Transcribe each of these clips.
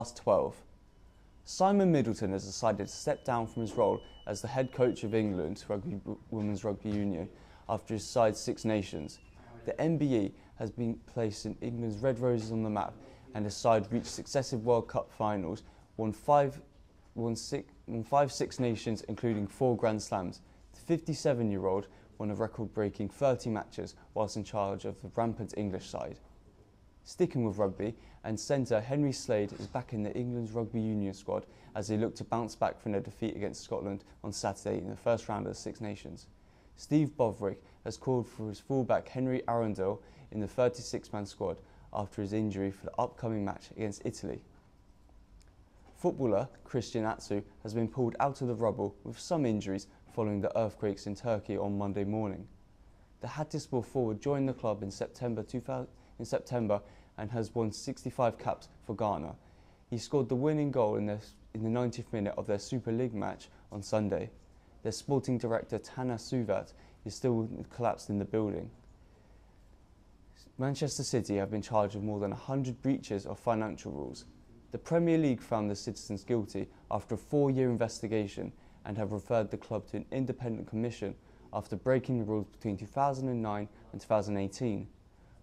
last 12. Simon Middleton has decided to step down from his role as the head coach of England's Women's Rugby Union after his side's Six Nations. The MBE has been placing England's Red Roses on the map, and his side reached successive World Cup finals, won five Six Nations including 4 Grand Slams. The 57-year-old won a record-breaking 30 matches whilst in charge of the rampant English side. Sticking with rugby, and centre Henry Slade is back in the England's Rugby Union squad as they look to bounce back from their defeat against Scotland on Saturday in the first round of the Six Nations. Steve Bovrick has called for his fullback Henry Arundel in the 36-man squad after his injury for the upcoming match against Italy. Footballer Christian Atsu has been pulled out of the rubble with some injuries following the earthquakes in Turkey on Monday morning. The Hattiesburg forward joined the club in September and has won 65 caps for Ghana. He scored the winning goal in the 90th minute of their Super League match on Sunday. Their sporting director Tana Suvat is still collapsed in the building. Manchester City have been charged with more than 100 breaches of financial rules. The Premier League found the citizens guilty after a 4-year investigation and have referred the club to an independent commission after breaking the rules between 2009 and 2018.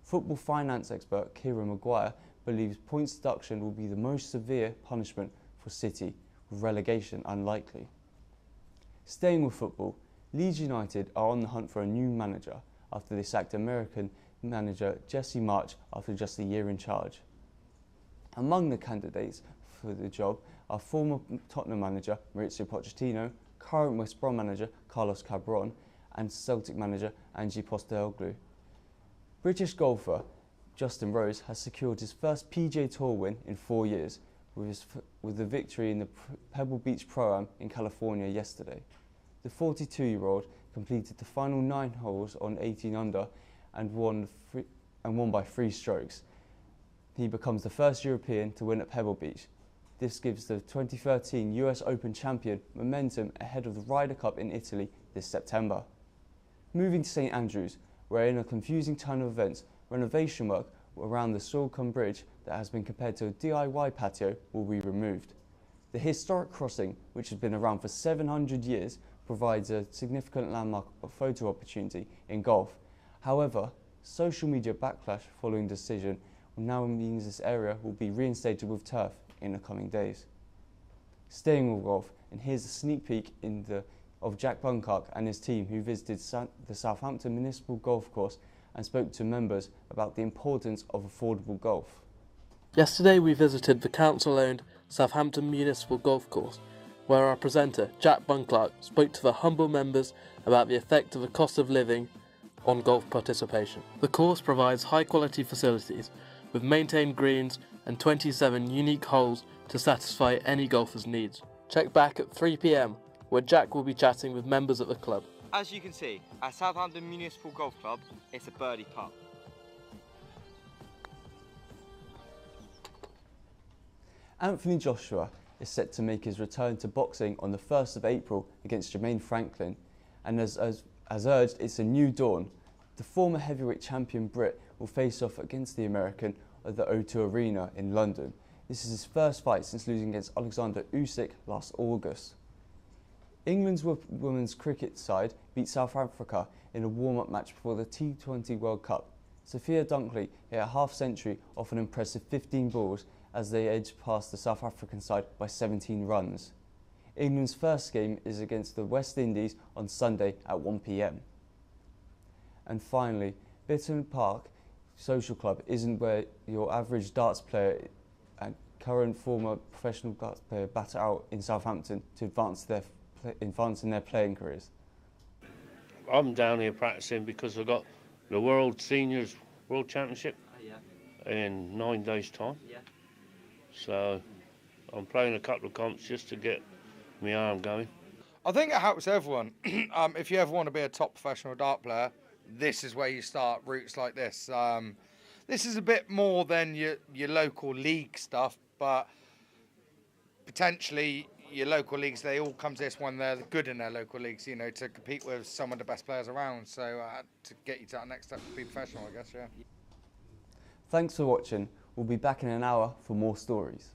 Football finance expert Kieran Maguire believes points deduction will be the most severe punishment for City, with relegation unlikely. Staying with football, Leeds United are on the hunt for a new manager after they sacked American manager Jesse March after just a year in charge. Among the candidates for the job are former Tottenham manager Mauricio Pochettino, current West Brom manager Carlos Cabron, and Celtic manager Ange Postecoglou. British golfer Justin Rose has secured his first PGA Tour win in 4 years with the victory in the Pebble Beach Pro-Am in California yesterday. The 42-year-old completed the final 9 holes on 18 under and won by 3 strokes. He becomes the first European to win at Pebble Beach. This gives the 2013 US Open champion momentum ahead of the Ryder Cup in Italy this September. Moving to St Andrews, where in a confusing turn of events, renovation work around the Solent Bridge that has been compared to a DIY patio will be removed. The historic crossing, which has been around for 700 years, provides a significant landmark photo opportunity in golf. However, social media backlash following the decision now means this area will be reinstated with turf in the coming days. Staying with golf, and here's a sneak peek of Jack Bunkirk and his team, who visited the Southampton Municipal Golf Course and spoke to members about the importance of affordable golf. Yesterday we visited the council-owned Southampton Municipal Golf Course, where our presenter, Jack Bunkirk, spoke to the humble members about the effect of the cost of living on golf participation. The course provides high-quality facilities with maintained greens and 27 unique holes to satisfy any golfer's needs. Check back at 3 p.m, where Jack will be chatting with members at the club. As you can see, at Southampton Municipal Golf Club, it's a birdie putt. Anthony Joshua is set to make his return to boxing on the 1st of April against Jermaine Franklin, and as urged, it's a new dawn. The former heavyweight champion Brit will face off against the American at the O2 Arena in London. This is his first fight since losing against Alexander Usyk last August. England's women's cricket side beat South Africa in a warm-up match before the T20 World Cup. Sophia Dunkley hit a half-century off an impressive 15 balls as they edged past the South African side by 17 runs. England's first game is against the West Indies on Sunday at 1 p.m. And finally, Bitton Park Social Club isn't where your average darts player and current former professional darts player batter out in Southampton to advance in their playing careers. I'm down here practicing because I've got the World Seniors World Championship in 9 days' time. So I'm playing a couple of comps just to get my arm going. I think it helps everyone. If you ever want to be a top professional dart player, this is where you start, routes like this. This is a bit more than your local league stuff, but potentially your local leagues, they all come to this when they're good in their local leagues, you know, to compete with some of the best players around. So to get you to that next step to be professional, I guess, yeah. Thanks for watching. We'll be back in an hour for more stories.